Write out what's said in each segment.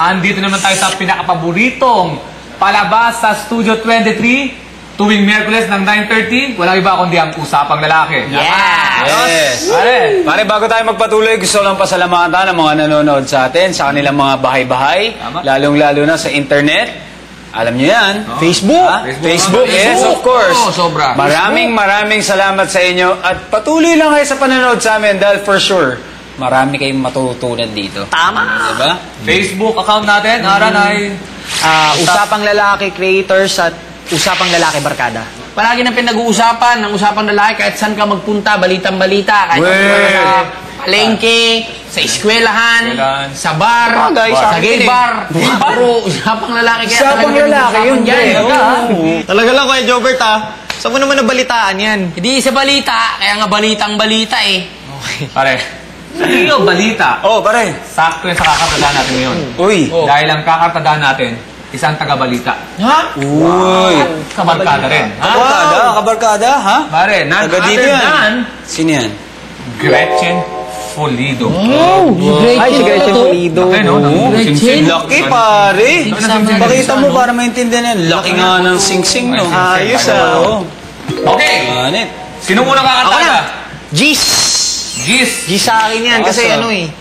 andito naman tayo sa pinakapaboritong palabas sa Studio 23 tuwing Miyerkules ng 9:30. Walang iba kundi ang Usapang Lalaki. Yes! Pare, bago tayo magpatuloy, gusto lang pasalamatan ang mga nanonood sa atin, sa kanilang mga bahay-bahay, lalong-lalo na sa internet. Alam niyo yan. Facebook. Facebook, yes, of course. Sobra. Maraming salamat sa inyo. At patuloy lang kayo sa panonood sa amin dahil for sure, marami kayong matutunan dito. Tama. Diba? Facebook account natin, Aran ay... Usapang Lalaki Creators at Usapang Lalaki Barkada. Palagi na pinag-uusapan ng Usapang Lalaki kahit saan ka magpunta, balitang-balita, kahit sa palengke, sa eskwelahan, sa bar, sa gay bar. Puro Usapang Lalaki. Usapang Lalaki, yun dyan. Talaga lang, Kuya Jobert, saan mo naman nabalitaan yan? Hindi sa balita, kaya nga balitang-balita eh. Okay. Pare, yung balita. Oh, pare. Sakto yung sa kakartadaan natin ngayon. Uy. Dahil ang kakartadaan natin, isang taga-balita. Ha? Uy. Kabarkada rin. Kabarkada, ha? Pare, none Taga dito other yan. than Sino yan? Gretchen Pulido. Ay, si Gretchen Pulido. Laki, no? Laki, pare. Pakita mo para maintindihan yan. Laki nga ng sing-sing, no? Ayos, Okay. Manit. Sino muna kakartada? Gis! Gis. Gis sa akin yan, kasi Awesome.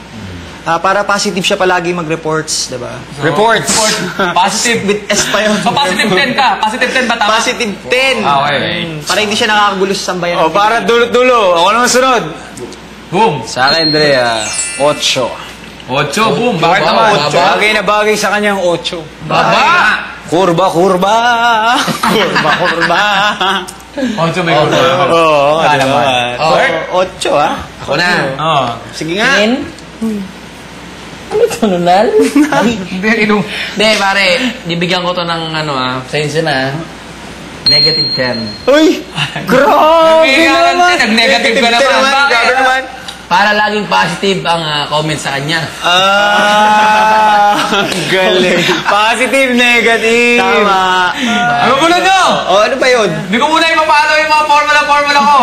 para positive siya palagi mag-reports, diba? Reports. Positive. With S pa yun. So, positive 10 ka. Positive 10 ba tama? Positive 10. Okay. Para hindi siya nakakagulo sa sambayan. O, para dulo-dulo. Ako naman sunod. Boom. Sa akin, Andrea, 8. 8. Boom. Bakit naman? Bagay na bagay sa kanyang 8. Baba. Kurba. Kurba. 8 may kurba. Oo, naman. 8, Ako na. Oo. Sige nga. Ano ito, Nunal? Hindi, inong. Hindi, pare, bibigyan ko to ng sensya na. Negative 10. Uy! Grabe naman! Nag-negative ka naman. Grabe naman. Para laging positive ang comment sa kanya. Galing. Positive, negative. Tama. Ano muna nyo? Ano ba yun? Hindi ko muna ipapalo yung mga formula ko.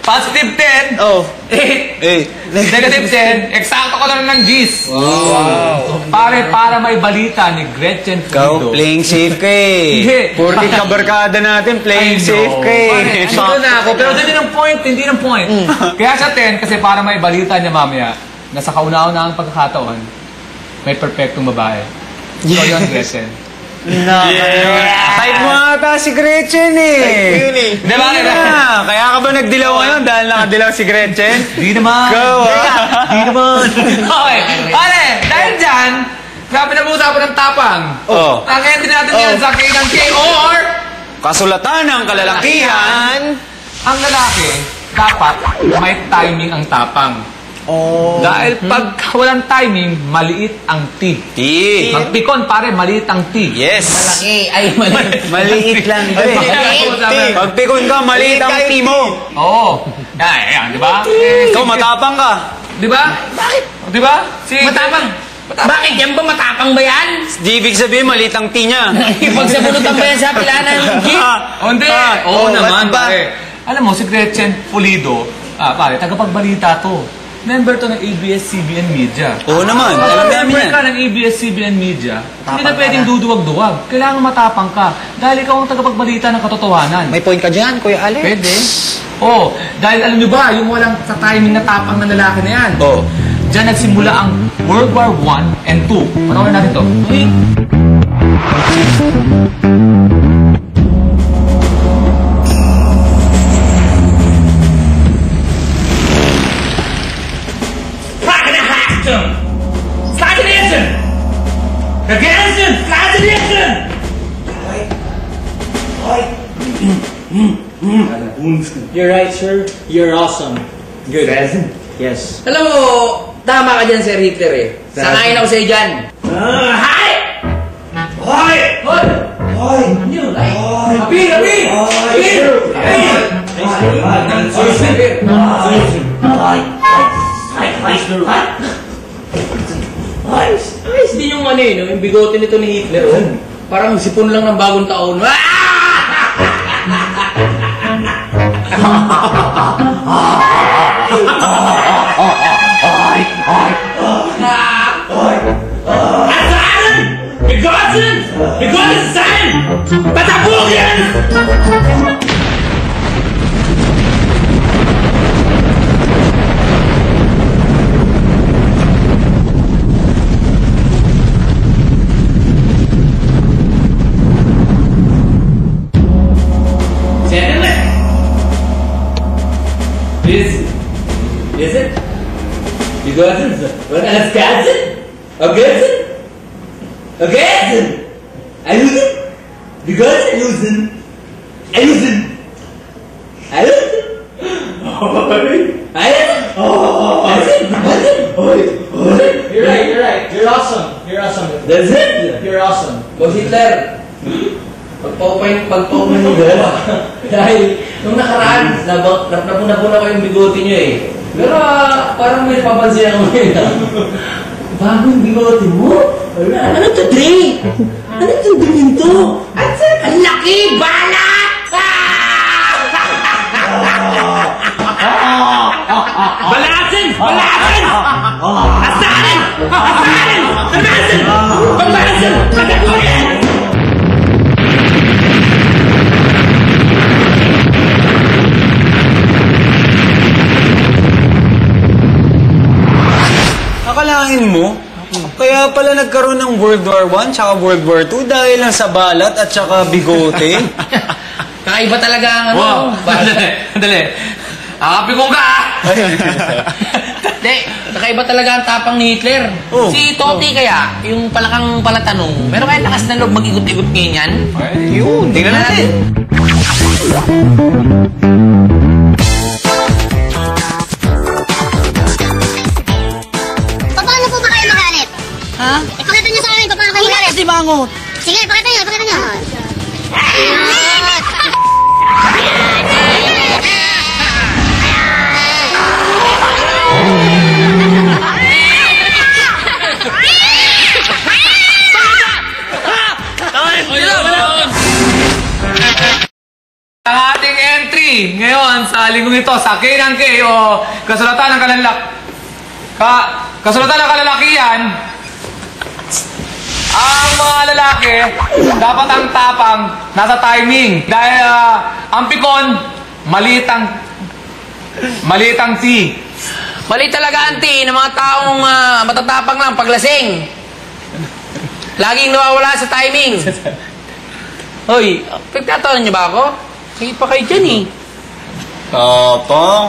Positive 10. Oh. 8. 8. Negative 10. Eksakto ko lang ng G's. Wow. Pare, para may balita ni Gretchen Pulido. Ikaw, playing safe ka Hindi. eh. Porti kabarkada natin, playing safe ka eh. Pare, na ako. Pero hindi ng point, hindi ng point. Kaya sa 10, kasi para may balita niya mamaya, na sa kauna-unahang pagkakataon, may perfectong babae. So yun, Gretchen. Type mo ata si Gretchen eh. Yun eh. Di ba? Kaya ka ba nagdilaw ngayon dahil nakadilaw si Gretchen? Di naman. Ikaw Di naman. Okay. Pare, dahil dyan, grabe na usapan ng tapang. Oh. Tangayin din natin yan sa K&K or Kasulatan ng kalalakihan. ang lalaki, dapat may timing ang tapang. Oh. Dahil pag walang timing, maliit ang T. T. Pag pikon, pare, maliit ang T. Yes. Malaki. Ay, maliit. Maliit lang ba eh. Pag pikon ka, maliit ang T mo. Oo. Yan, di ba? Ikaw, matapang ka. Di ba? Bakit? Di ba? Si Matapang. Bakit yan ba? Matapang ba yan? Di ibig sabihin, maliit ang T niya. Pag sabunutan ba yan sa pilanan ng jeep? Hindi. Oo naman, pare. Alam mo, si Gretchen Pulido, pare, tagapagbalita to. Member to ng ABS-CBN Media. Oo naman. Alam namin Member yan. ka ng ABS-CBN Media, hindi na pwedeng duduwag-duwag. Kailangan matapang ka. Dahil ikaw ang tagapagbalita ng katotohanan. May point ka dyan, Kuya Alex. Pwede. Oo. Dahil alam nyo ba, yung walang sa timing na tapang ng lalaki na yan. Oo. Diyan nagsimula ang World War I and II. Panoorin natin to. You're right, sir. You're awesome. Good. Yes. Alam mo, tama ka dyan, Sir Hitler eh. Sangayin ako sa'yo dyan. Hi! Hoy! Hoy! Hoy! Ano yun? Abi! Abi! Abi! Ayos din yung ano eh, no? Yung bigote nito ni Hitler. Oh. Parang sipon lang ng bagong taon. Ay! Igual sein! Patapulien! Gentlemen! Listen. You got it? What else got it? Okay? Ayusin? Because ayusin. You're right. You're awesome. That's it? You're awesome. Boss Hitler, pagpaupain mo ba? Dahil, nung nakaraan, napuna ko yung bigote nyo eh. Pero parang may papansin ako ngayon. Bagong bigote mo? Ano to, Dre? Ano to gawin to? Ang laki! Balat! Balasin! Asarin! Pagbasin! Akalain mo? Kaya pala nagkaroon ng World War I tsaka World War II dahil lang sa balat at tsaka bigote. Kakaiba talaga ang ano. Wow! Dali. Akapikong ka ah! Hindi, kakaiba talaga ang tapang ni Hitler. Oh. Si Totti kaya, yung palakang palatanong, meron kaya lakas na loob mag-ikot-ikot ngayon yan? Yun, tingnan natin. Paano po ba kayo magalit? Ha? Ipakita niyo sa amin kung paano kayo magalit. Kasi bangot. Sige, pakita niyo. Ang ating entry ngayon sa linggong ito sa K ng K o kasulatan ng kalalakihan. Ang mga lalaki, dapat ang tapang nasa timing. Dahil ang pikon, maliit ang T. Mali talaga, auntie, ng mga taong matatapang lang paglasing. Laging nawawala sa timing. Hoy, pagtatawanan niyo ba ako? Sige pa kayo dyan eh.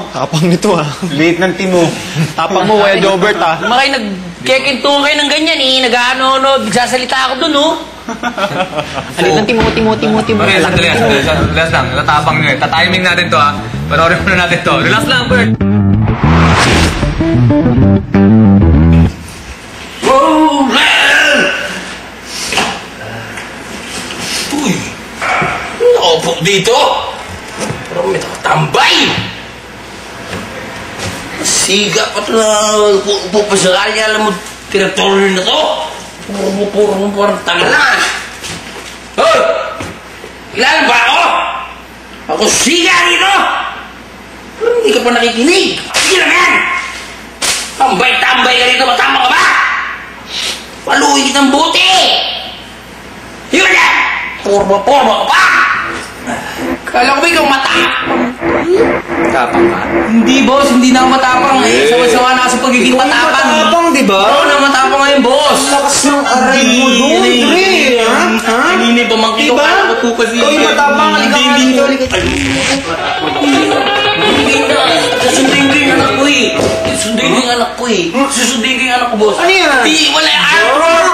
Tapang nito ah. Liit ng timo. Tapang mo, Wed Robert ah. Mga kayo nagkekintungan kayo ng ganyan eh. Nag-ano-ano, nagsasalita ako dun oh. Alit ng Timothy. Okay, sandali lang. Tatapang nyo eh. Tatiming natin to ha. Panoorin muna natin to. Relax lang, Bert. Wow! Uy! Nakaupo dito! Pero may nakatambay! Siga pa ito na upo pa sa kanya. Alam mo, teritoryo na to. Puro parang tanga na. Hoy! Kilala ba ako? Ako siga dito! Pero hindi ka pa nakikinig. Sige lang yan! Tambay-tambay ka dito, matama ka ba? Paluhin kitang buti! Yun yan! Porma ka pa! Kala ko ba ikaw matapang? Matapang ka? Hindi, boss. Hindi na ako matapang. Sawa-sawa na ako sa pagiging matapang. Matapang, di ba? Oo na matapang ngayon, boss. Lakas ng aray mo doon, Dre. Ha? Hindi pamangkin ko. Diba? Kala ko po kasi. Ikaw yung matapang. Halika nga dito. Hindi na. Susundin ko yung anak ko eh. Susundin ko yung anak ko, boss. Ano yan? Di, wala yung artwork.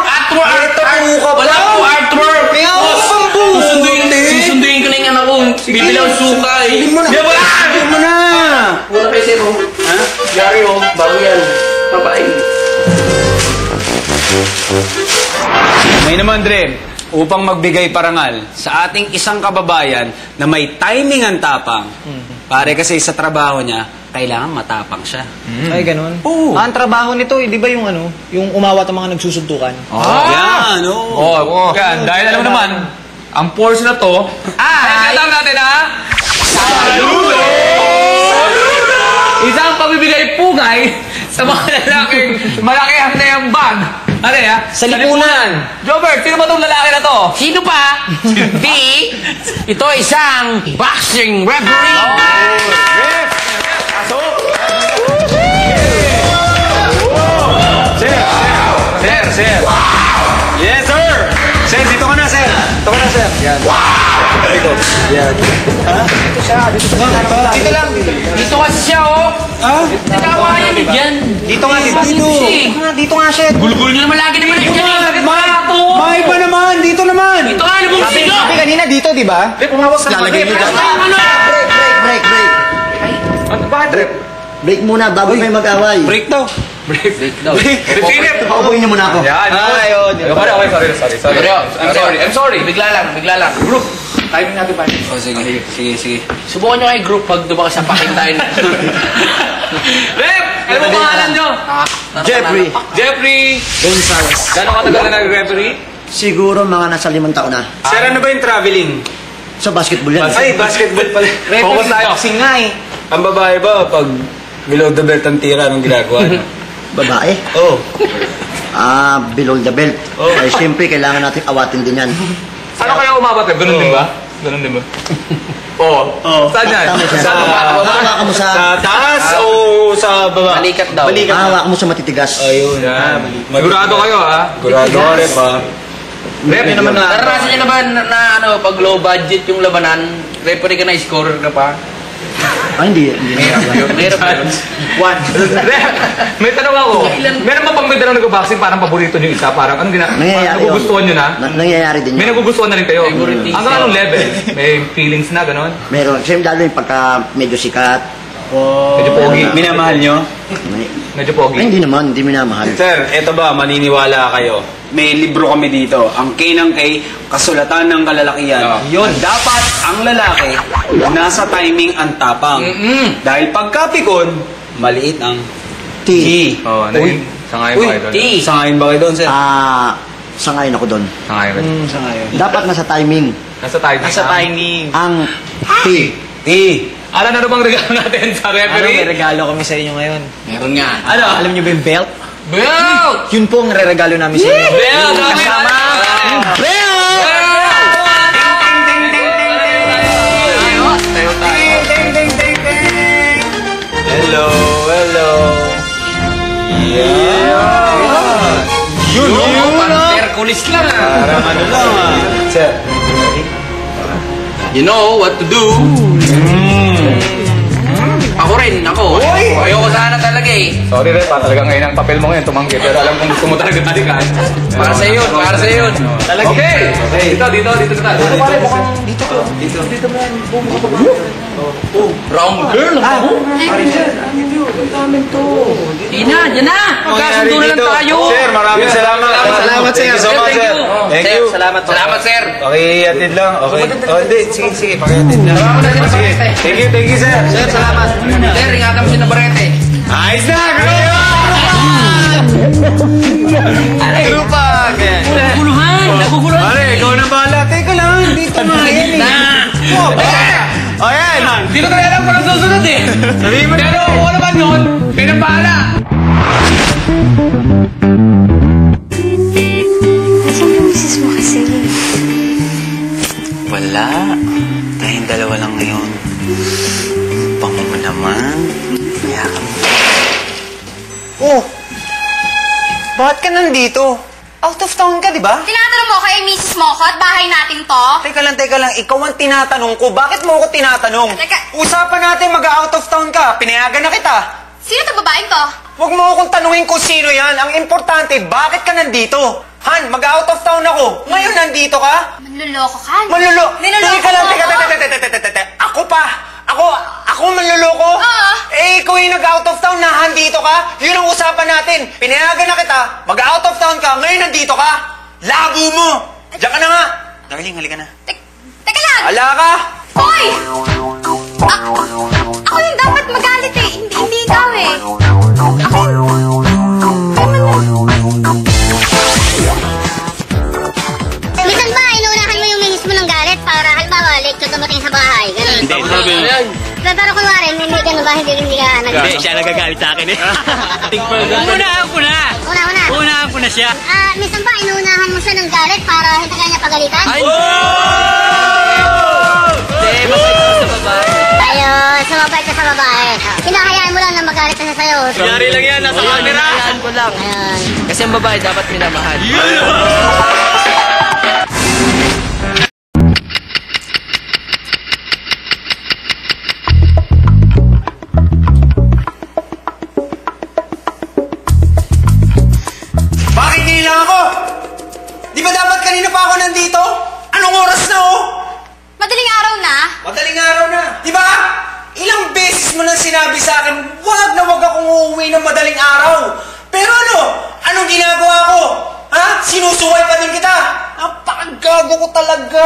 Wala po artwork. Kaya ako pang Susunduin ko na yung anak ko. Bibilang suka eh. Hindi mo na. Di ba? Hindi mo na. Wala kayo sir, oh. Ha? Gary, oh. Bago yan. Bye-bye. May naman, Dre, upang magbigay parangal sa ating isang kababayan na may timing ang tapang. Pare kasi sa trabaho niya, kailangan matapang siya. Ay, ganun. Oo. Ang trabaho nito, di ba yung ano, yung umawat ang mga nagsusuntukan? Yan, oo. Yan. Dahil alam mo naman, ang portion na to, kailangan natin ha? Saludo! Isang pagbibigay pungay sa mga lalaking malaki ang nayambag Ano ya? Sa lipunan. Jobert, sino ba itong lalaki na to? Sino pa? Ito isang boxing referee. Ref! Pasok! Sir! Yes, sir! Sir, dito ka na, sir! Dito ka na, sir! Yan. Dito. Yan. Ha? Dito siya. Dito lang. Dito kasi siya, oh. Ha? Nagkawayan yan. Dito nga, dito. Dito nga, shit. Gulgul nyo naman lagi naman. May pa naman! Dito naman! Ito nga, lumang sino. Sabi kanina dito, di ba? Lalagay mo dyan. Break. Ano ba, Drep? Break muna bago kayo mag-away. Break daw. Break daw. Philip! Paupuin niyo muna ako. Yan. Ayun. Okay, sorry. I'm sorry. Bigla lang. Group. Timing natin pa. Oh, sige. Subukan nyo kay group pag dumakas sa pakintayin. Rep! Ano ba pangalan nyo? Jeffrey! Gonzales. Gano'ng katagal na nag-referee? Siguro mga nasa 5 taon na. Sir, ano ba yung traveling? Sa basketball yan. Ay, basketball pala. Focus tayo. Boxing nga eh. Ang babae ba, pag below the belt ang tira, anong ginagawa niya? Babae. Oh. Below the belt. Ay, siyempre, kailangan natin awatin din yan. Ano kaya umabot? Ganun din ba? Oo. Saan yan? Tama siya. Hawakan mo sa... Sa taas o sa baba? Balikat daw. Hawakan mo sa matitigas. Ayun. Sigurado kayo, ha? Sigurado ka rin pa. Rep, naman na. Naranasan nyo na ba na ano, pag low budget yung labanan, referee ka na, scorer ka pa? Hindi. Meron pa yun. May tanong ako. Meron ba pang may dalawang nag-boxing parang paborito nyo isa? Parang anong nagugustuhan nyo na? Nangyayari din May yun. nagugustuhan na rin kayo. Favoritism. Hanggang anong level? May feelings na, gano'n? Meron. Siyempre, lalo yung pagka medyo sikat. Medyo pogi. Minamahal nyo? Medyo pogi. Ay, hindi naman. Hindi minamahal. Sir, eto ba, maniniwala kayo? May libro kami dito, ang K ng K, Kasulatan ng Kalalakihan. Yun, dapat ang lalaki nasa timing ang tapang. Dahil pagkapikon, maliit ang T. Oo, sangayon ba kayo doon? Sangayon ba kayo doon, sir? Sangayon ako doon. Sangayon. Dapat nasa timing. Nasa timing. Nasa timing. Ang T. T. Alam na bang regalo natin sa Ano, may referee? regalo kami sa inyo ngayon. Meron nga. Ano? Alam niyo ba yung belt? Belt! Yun po ang re-regalo namin sa inyo. Belt! Kasama. Hello. Yeah. Yun, Parang Hercules lang ah. Parang ano lang Sir. You know what to do. Ako rin, ako. Ayoko sana talaga eh. Sorry Rep, talaga ngayon ang papel mo ngayon tumanggi. Pero alam kong gusto mo talaga talikan. Para sa yun. Talaga. Okay! Dito na tayo. Wrong girl. Ina, yan na. Magkasundo na lang tayo. Sir, maraming salamat. Salamat, sir. Thank you so much, sir. Thank you. Salamat, sir. Pakihatid lang. Okay. Oh, hindi. Sige. Pakihatid lang. Sige. Thank you, sir. Sir, salamat. Sir, ingatan mo si Navarrete. Ayos na! Grupag. Naguguluhan. Pare, ikaw na bahala. Teka lang, hindi ko mayan eh. O yan. Hindi ko talaga alam kung ang susunod eh. Sabihin mo na. Pero kung ano man yun, pinapahala. Nasaan yung misis mo kasi? Wala. Tayong dalawa lang ngayon. Bango mo naman. Yakap mo. Oh. Bakit ka nandito? Out of town ka, di ba? Tinatanong mo kay misis mo ko at bahay natin to? Teka lang. Ikaw ang tinatanong ko. Bakit mo ako tinatanong? Teka. Usapan natin mag-out of town ka. Pinayagan na kita. Sino to babaeng to? Huwag mo akong tanungin kung sino yan. Ang importante, bakit ka nandito? Han, mag-out of town ako. Ngayon nandito ka? Manluloko ka? Niloloko Niloloko mo Teka. Ako pa? Ako manluloko? Oo. Eh, ikaw yung nag-out of town, nandito ka? Yun ang usapan natin. Pinayagan na kita, mag-out of town ka, ngayon nandito ka? Labo mo! Diyan ka na nga! Darling, halika na. Teka lang! Ala ka! Hoy! Ako yung dapat magalit eh. Hindi ikaw eh. Ako Minsan ba, inuunahan mo yung misis mo ng galit para halimbawa late ka dumating sa bahay? Ganun. Hindi, Pero kunwari, may gano'n ba? Hindi ka Hindi, siya nagagalit sa akin eh. Unahan ko na! Una. Unahan ko na siya. Minsan ba, inuunahan mo siya ng galit para hindi ka niya pagalitan? Ay! Hindi, mabait ako sa babae. Ayun, sumabait ka sa babae. Hinahayaan mo lang na magalit na siya sa'yo. Kunyari lang yan, nasa camera. Hinahayaan ko lang. Ayun. Kasi ang babae dapat minamahal. Bakit nila ako? Di ba dapat kanina pa ako nandito? Anong oras na oh? Madaling araw na? Madaling araw na. Di ba? Ilang beses mo nang sinabi sa akin, wag na wag akong uuwi ng madaling araw. Pero ano? Anong ginagawa ko? Ha? Sinusuway pa din kita? Napakagago ko talaga.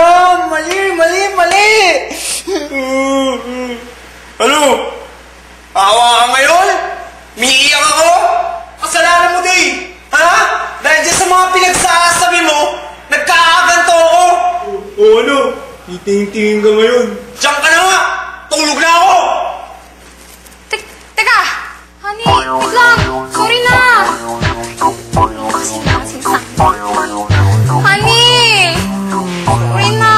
Mali. Ano? Awa ka ngayon? Umiiyak ako? Kasalanan mo, Day. Ha? Dahil dyan sa mga pinagsasabi mo, nagkakaganto ako. O ano? Titingin ka ngayon. Diyan ka na nga! Tulog na ako! Teka! Honey, wait lang! Sorry na! Honey! Sorry na!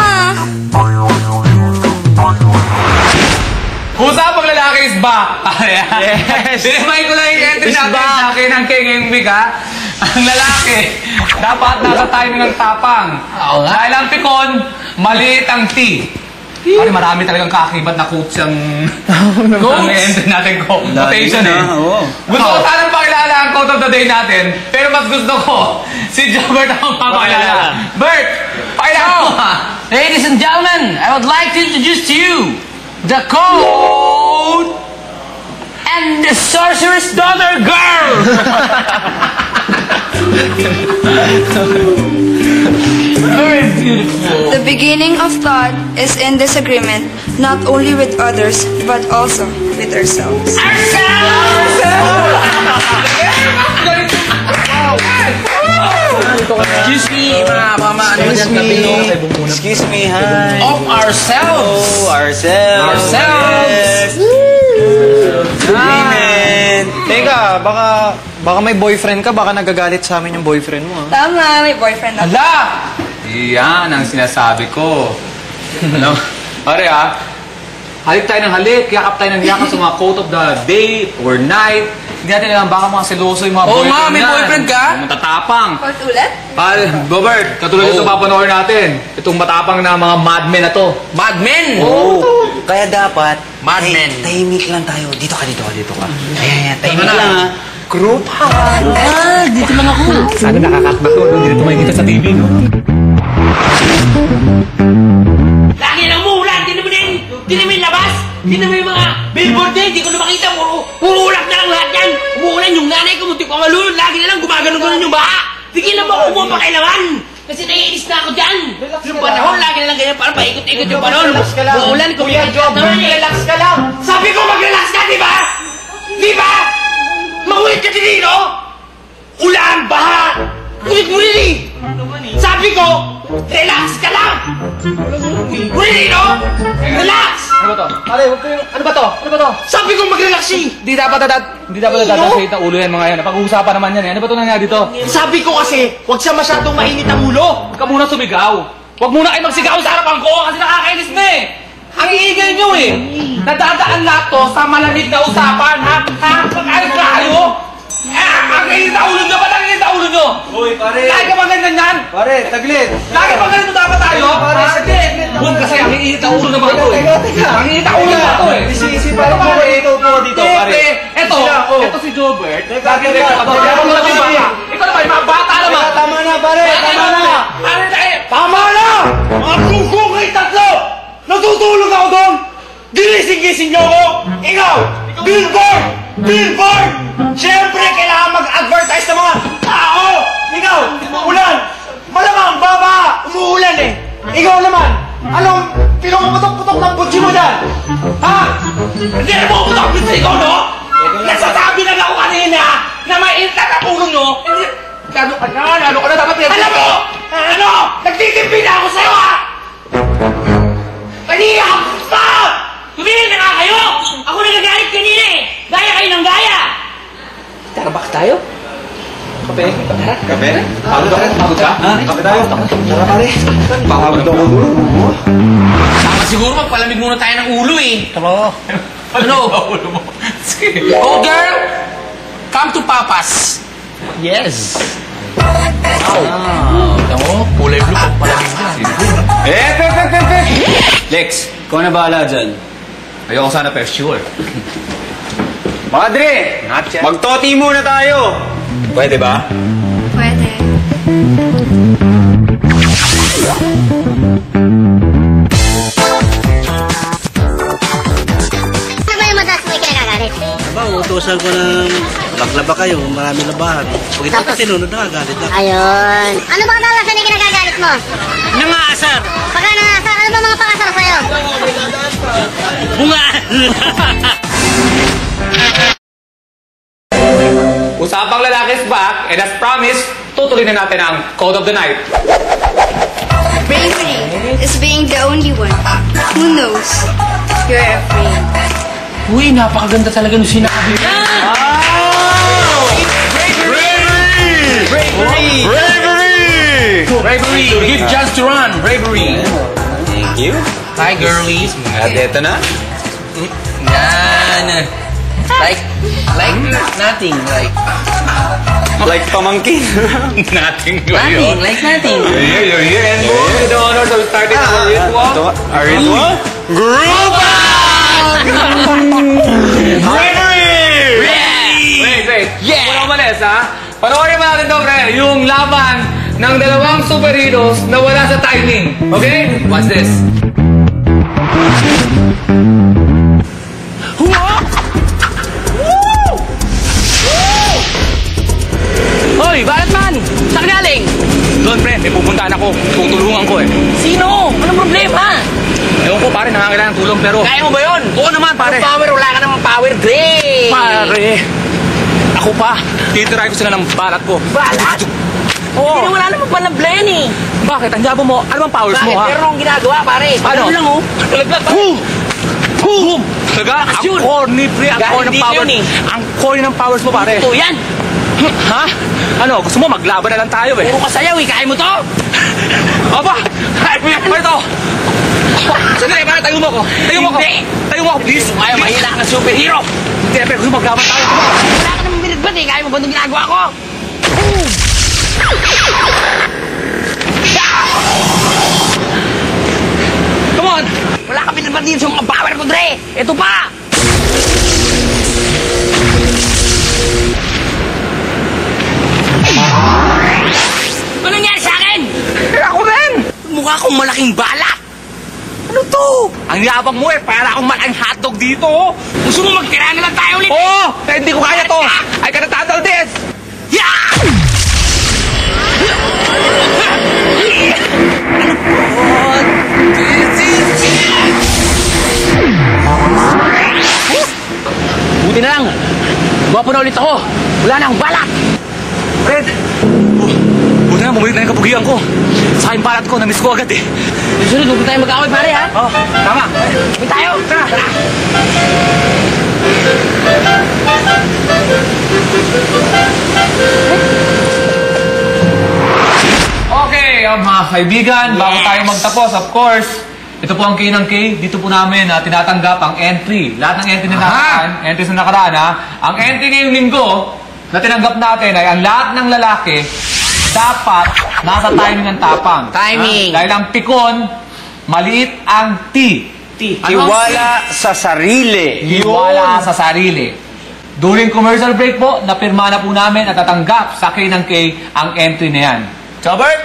Usapang lalaki is back! Yes! Dinimay ko na yung entry natin sa akin ng King Week, ha? Ang lalaki, dapat nasa timing ng tapang. Dahil ang pikon, maliit ang T. Pare, marami talagang kakakibat na quotes ang entry natin ko. Quotation eh. Gusto ko sanang pakilala ang quote of the day natin, pero mas gusto ko si Jobert ang papakilala. Bert, pakilala mo ha! Ladies and gentlemen, I would like to introduce to you the code and the sorcerer's daughter girl. Very beautiful. The beginning of thought is in disagreement, not only with others, but also with ourselves. Excuse me, Excuse me, hi. of ourselves. Oh, ourselves. Ourselves. Agreement. Teka, baka may boyfriend ka, baka nagagalit sa amin yung boyfriend mo, ha? Tama, may boyfriend ako. Hala! Iyan ang sinasabi ko. Ano? Pare ha, halik tayo ng halik, yakap tayo ng yakap sa mga quote of the day or night. Hindi natin alam, baka mga seloso yung mga Oo boyfriend nga, may yan. boyfriend ka? Matatapang. Quote ulit? Pare, Robert, katulad ito papanoorin natin. Itong matapang na mga madmen na to. Mad Men. Oh, kaya dapat, Mad Men. tahimik lang tayo. Dito ka. Ayan, tahimik lang ha. Group Dito lang ako. Sana nakakakba ko, hindi na tumakita sa TV, no? Lagi nang umuulan, di naman labas, di naman yung mga billboard din, di ko na makita, puro ulap na lang lahat yan. Umuulan yung nanay ko, muntik pa malulod, lagi na lang gumagano-ganon yung baha. Tigilan mo ako mo pakailangan, kasi naiinis na ako dyan. Yung panahon, lagi na lang ganyan, parang paikot-ikot yung panahon. Umuulan, relax ka lang. Sabi ko mag-relax ka, di ba? Di ba? Maulit ka din dito! Ulan, baha! Ulit-ulit eh! Sabi ko, relax ka lang! Ulit dito! Relax! Ano ba to? Pare, huwag kayo... Ano ba to? Sabi ko mag-relax eh! Hindi dapat nadadat ng ulo yan mga yan. Pag-uusapan naman yan eh. Ano ba ito nangyari dito? Sabi ko kasi, huwag siya masyadong mainit ang ulo! Huwag ka muna sumigaw. Huwag muna kayo magsigaw sa harapan ko kasi nakakainis na eh. Ang iingay nyo eh. Nadadaan lahat to sa malamig na usapan, ha? Pag-ayos na kayo? Ang init na ulo nyo! Ba't ang init na ulo nyo? Uy, pare! Lagi ka bang ganyan yan? Pare, taglit! Lagi bang ganito dapat tayo? Pare, saglit! Huwag kasi ang init na ulo na mga to eh. Ang init na ulo na to eh. Isipan mo ito po dito, pare. Ito si Jobert. Lagi rin ka ba? Ikaw naman, yung mga bata naman. Tama na, pare! Tama na! Tama na! Mga kuko kayo tatlo! Natutulog ako doon! Ginising-gising niyo ako! Ikaw! Billboard! Billboard! Siyempre, kailangan mag-advertise ng mga tao! Ikaw! Ulan! Malamang, baba! Umuulan eh! Ikaw naman! Anong pinumuputok-putok ng butsi mo dyan? Ha? Hindi na pumuputok ang butsi ko, no? Nasasabi na ako kanina na mainit na ulo nyo! Lalo ka na dapat yan! Alam mo! Ano? Nagtitimpi na ako sa'yo, ha? Kanina! Stop! Tumingin na nga kayo! Barangaya! Tara, bak tayo. Kape? Pagod ka? Kape tayo. Tara pare. Pagod ako doon. Tama siguro magpalamig muna tayo ng ulo eh. Tara. Ano? Oh, girl! Come to Papas. Yes. Tama, kulay blue pagpalamig na. Lex, ikaw na bahala dyan. Ayoko sana pero sure. Mga Dre, magtoti muna tayo. Pwede ba? Pwede. Ano ba yung madalas mo ikinagagalit? Aba, utusan ko ng laklaba kayo, marami labahan. Pag ito pa sinunod, nakagalit na. Ayun. Ano ba kadalasan yung kinagagalit mo? Nangasar! Pagka nangasar, ano ba mga pangasar sa'yo? Bunga! Usapang lalaki is back, and as promised, tutuloy na natin ang Code of the Night. Bravery is being the only one who knows you're afraid. Uy, napakaganda talaga nung sinabi. Bravery! Give chance to run. Bravery. Thank you. Hi, girlies. At eto na. Yan. Like nothing. Like pamangkin. Nothing. Nothing. Like nothing. You're here and move with the honors of starting our ritual. Our ritual? Grupa! Wait. Yeah! Muna umalis, ha? Panoorin mo natin to, pre. Yung laban ng dalawang superheroes na wala sa timing. Okay? Watch this. Hoy, Batman! Saan ka galing? Doon, pre. May pupuntaan ako. Tutulungan ko, eh. Sino? Anong problema? Ewan ko, pare. Nangangailangan ng tulong, pero... Kaya mo ba yun? Oo naman, pare. Anong power? Wala ka namang power, Dre! Pare. Ako pa. Titiray ko sila ng balat ko. Balat? Oo. Wala naman pa na blend eh. Bakit? Ang yabo mo. Ano bang powers mo, Bakit? ha? Pero nung ginagawa, pare. Ano? Ano lang, oh. Talaglag, pare. Boom! Taga, ang Yun. corny, pre. Ang Dahil corny ng hindi powers. yun, eh. Ang corny ng powers mo, pare. Ito yan. Ha? Ano? Gusto mo maglaban na lang tayo, eh. Puro ka sayaw, eh. Kaya mo to? Aba! Ay, ito! Sandali, para tayo mo ko. Tayo mo ko. Hindi. Tayo mo ko, please. Ayaw, mahina ka ng superhero. Hindi, pero gusto maglaban tayo. Wala ka namang binitbat, eh. Kaya mo ba itong ginagawa ko? Come on! Wala ka binitbat dito sa mga power ko, Dre. Ito pa. Ano nangyari sa akin? Ako rin! Mukha akong malaking balat. Ano to? Ang yabang mo, eh. Para akong malaking hotdog dito, oh. Gusto mo magtira na lang tayo ulit? Oo! Kaya hindi ko kaya to. I cannot handle this. Yeah! Buti na lang. Gwapo na ulit ako. Wala na akong balat. Fred! Buti na, bumalik na yung kapugian ko. Sa yung balat ko, na-miss ko agad, eh. Susunod, huwag tayo mag-away, pare, ha? Oh, tama. Huwag tayo. Tara. Okay, mga kaibigan, bago tayo magtapos, of course, ito po ang K ng K. Dito po namin tinatanggap ang entry. Lahat ng entry na nakaraan, entries na nakaraan, ha? Ang entry ngayong linggo na tinanggap natin ay ang lahat ng lalaki dapat nasa timing ng tapang. Timing. Dahil ang pikon, maliit ang T. Tiwala sa sarili. Iwala sa sarili. During commercial break po, napirma na po namin at tatanggap sa K ng K ang entry na yan. Robert,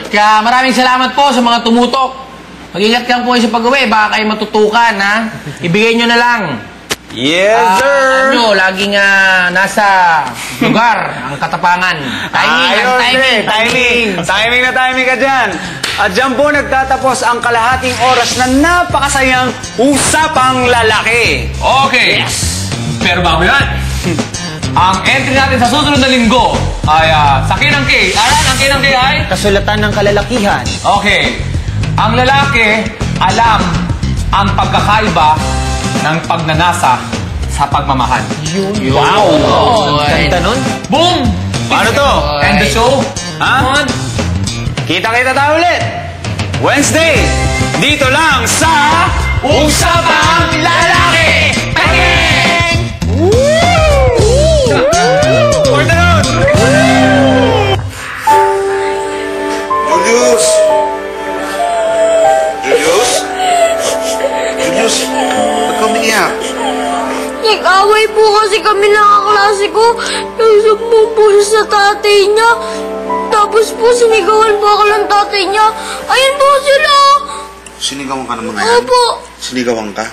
kaya maraming salamat po sa mga tumutok. Mag-ingat lang po kayo sa pag-uwi. Baka kayo matutukan, ha? Ibigay nyo na lang. Yes, sir. Ano, laging nasa lugar ang katapangan. Timing, Ayos, timing, timing. Timing na timing ka dyan. At dyan po nagtatapos ang kalahating oras na napakasayang Usapang Lalaki. Okay. Yes. Pero bago yan, ang entry natin sa susunod na linggo ay sa K ng K. Aran, ang K ng K ay? Kasulatan ng kalalakihan. Okay. Ang lalaki, alam ang pagkakaiba ng pagnanasa sa pagmamahal. Wow! Ganda nun. Boom! Paano to? End the show. Ha? Kita-kita tayo ulit. Wednesday, dito lang sa Usapang Lalaki! Pageng! For the road! Julius! Julius? Julius, ba't ka umiiyak? Nag-away po kasi kami ng kaklase ko. Nagsumbong po siya sa tatay niya. Tapos po sinigawan po ako ng tatay niya. Ayun po sila. Sinigawan ka ng mga yan? Opo. Sinigawan ka?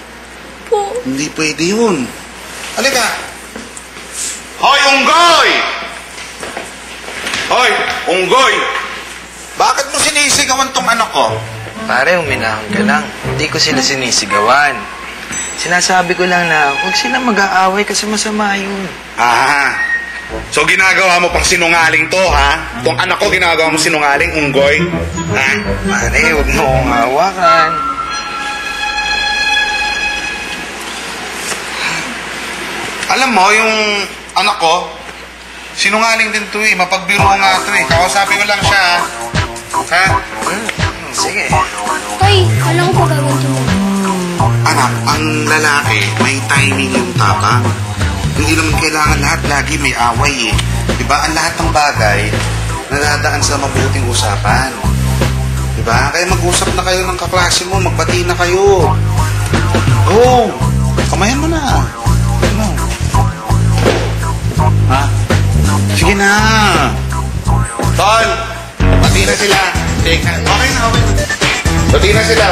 Po. Hindi pwede yun. Halika! Hoy, Unggoy! Hoy, Unggoy! Bakit mo sinisigawan tong anak ko? Pare, uminahon ka lang. Hindi ko sila sinisigawan. Sinasabi ko lang na huwag sila mag-aaway kasi masama yun. Ah, so ginagawa mo pang sinungaling to, ha? Tong anak ko ginagawa mo sinungaling, Unggoy? Ha? Pare, huwag mo akong hawakan. Alam mo, yung anak ko, sinungaling din to eh. Mapagbiro nga to eh. Kausapin ko lang siya, ha? Sige. Tay, alam ko pa gagawin mo. Anak, ang lalaki, may timing yung tapang. Hindi naman kailangan lahat lagi may away eh. Diba? Ang lahat ng bagay, nadadaan sa mabuting usapan. Diba? Kaya mag-usap na kayo ng kaklase mo, magbati na kayo. Oh, kamayan mo na. Ano? Ha? Sige na. Tol, bati na sila. Okay na, okay na. Bati na sila.